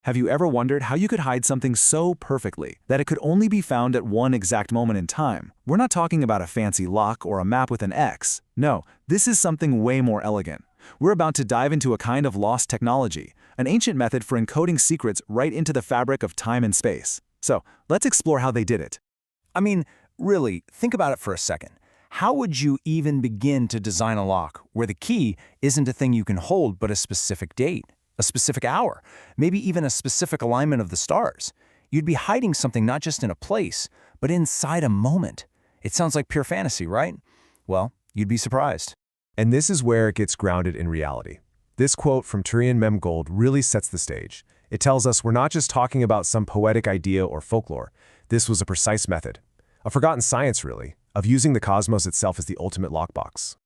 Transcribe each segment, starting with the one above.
Have you ever wondered how you could hide something so perfectly that it could only be found at one exact moment in time? We're not talking about a fancy lock or a map with an X. No, this is something way more elegant. We're about to dive into a kind of lost technology, an ancient method for encoding secrets right into the fabric of time and space. So, let's explore how they did it. I mean, really, think about it for a second. How would you even begin to design a lock where the key isn't a thing you can hold but a specific date, a specific hour, maybe even a specific alignment of the stars? You'd be hiding something not just in a place, but inside a moment. It sounds like pure fantasy, right? Well, you'd be surprised. And this is where it gets grounded in reality. This quote from Turian Memgold really sets the stage. It tells us we're not just talking about some poetic idea or folklore. This was a precise method, a forgotten science really, of using the cosmos itself as the ultimate lockbox.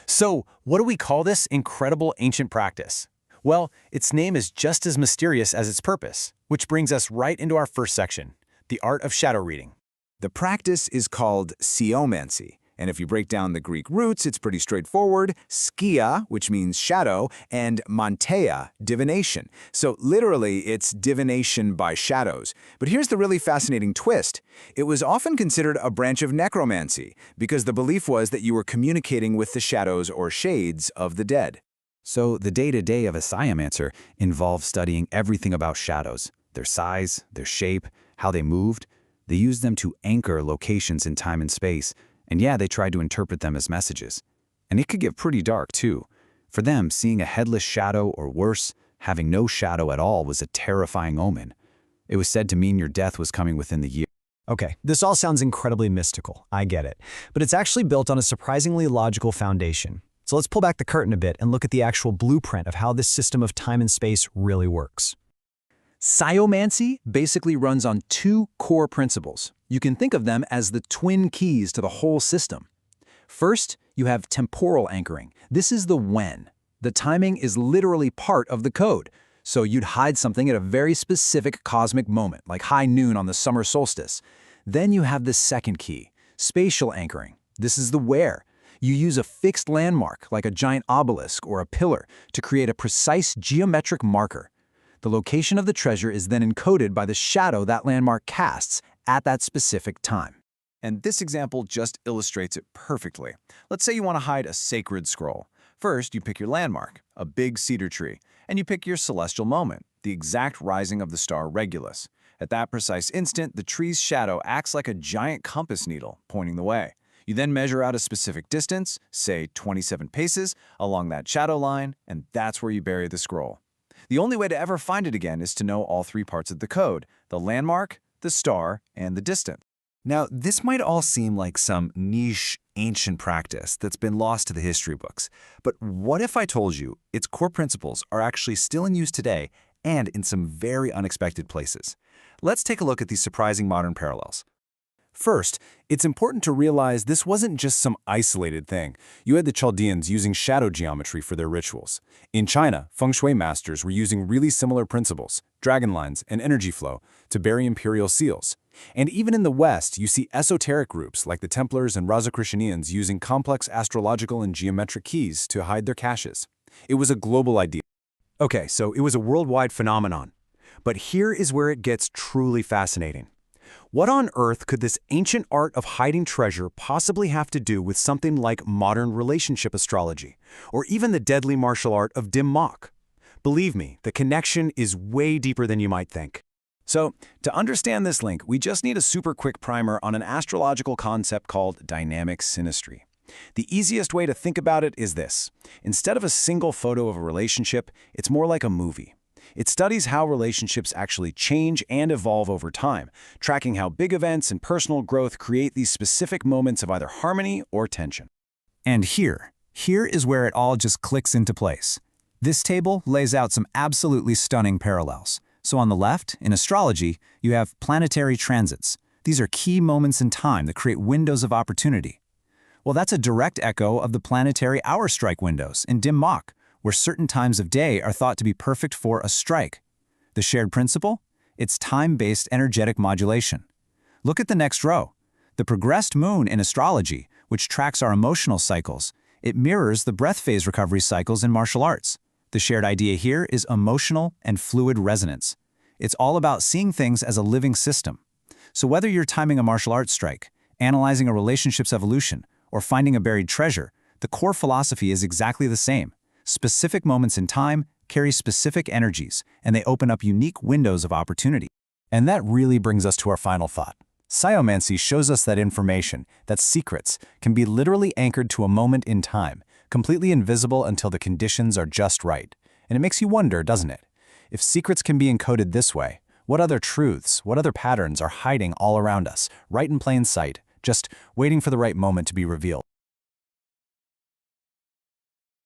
So, what do we call this incredible ancient practice? Well, its name is just as mysterious as its purpose, which brings us right into our first section, the art of shadow reading. The practice is called Sciomancy, and if you break down the Greek roots, it's pretty straightforward. Skia, which means shadow, and manteia, divination. So literally, it's divination by shadows. But here's the really fascinating twist. It was often considered a branch of necromancy, because the belief was that you were communicating with the shadows or shades of the dead. So the day-to-day of a sciomancer involved studying everything about shadows, their size, their shape, how they moved. They used them to anchor locations in time and space, and yeah, they tried to interpret them as messages. And it could get pretty dark, too. For them, seeing a headless shadow, or worse, having no shadow at all, was a terrifying omen. It was said to mean your death was coming within the year. Okay, this all sounds incredibly mystical, I get it. But it's actually built on a surprisingly logical foundation. So let's pull back the curtain a bit and look at the actual blueprint of how this system of time and space really works. Sciomancy basically runs on two core principles. You can think of them as the twin keys to the whole system. First, you have temporal anchoring. This is the when. The timing is literally part of the code. So you'd hide something at a very specific cosmic moment, like high noon on the summer solstice. Then you have the second key, spatial anchoring. This is the where. You use a fixed landmark, like a giant obelisk or a pillar, to create a precise geometric marker. The location of the treasure is then encoded by the shadow that landmark casts at that specific time. And this example just illustrates it perfectly. Let's say you want to hide a sacred scroll. First, you pick your landmark, a big cedar tree, and you pick your celestial moment, the exact rising of the star Regulus. At that precise instant, the tree's shadow acts like a giant compass needle, pointing the way. You then measure out a specific distance, say 27 paces, along that shadow line, and that's where you bury the scroll. The only way to ever find it again is to know all three parts of the code: the landmark, the star, and the distance. Now, this might all seem like some niche, ancient practice that's been lost to the history books. But what if I told you its core principles are actually still in use today and in some very unexpected places? Let's take a look at these surprising modern parallels. First, it's important to realize this wasn't just some isolated thing. You had the Chaldeans using shadow geometry for their rituals. In China, feng shui masters were using really similar principles, dragon lines and energy flow, to bury imperial seals. And even in the West, you see esoteric groups like the Templars and Rosicrucianians using complex astrological and geometric keys to hide their caches. It was a global idea. Okay, so it was a worldwide phenomenon. But here is where it gets truly fascinating. What on earth could this ancient art of hiding treasure possibly have to do with something like modern relationship astrology, or even the deadly martial art of dim mak? Believe me, the connection is way deeper than you might think. So, to understand this link, we just need a super quick primer on an astrological concept called dynamic synastry. The easiest way to think about it is this. Instead of a single photo of a relationship, it's more like a movie. It studies how relationships actually change and evolve over time, tracking how big events and personal growth create these specific moments of either harmony or tension. And here is where it all just clicks into place. This table lays out some absolutely stunning parallels. So on the left, in astrology, you have planetary transits. These are key moments in time that create windows of opportunity. Well, that's a direct echo of the planetary hour strike windows in dim mak, where certain times of day are thought to be perfect for a strike. The shared principle? It's time-based energetic modulation. Look at the next row. The progressed moon in astrology, which tracks our emotional cycles, it mirrors the breath phase recovery cycles in martial arts. The shared idea here is emotional and fluid resonance. It's all about seeing things as a living system. So whether you're timing a martial arts strike, analyzing a relationship's evolution, or finding a buried treasure, the core philosophy is exactly the same. Specific moments in time carry specific energies, and they open up unique windows of opportunity. And that really brings us to our final thought. Sciomancy shows us that information, that secrets, can be literally anchored to a moment in time, completely invisible until the conditions are just right. And it makes you wonder, doesn't it? If secrets can be encoded this way, what other truths, what other patterns are hiding all around us, right in plain sight, just waiting for the right moment to be revealed?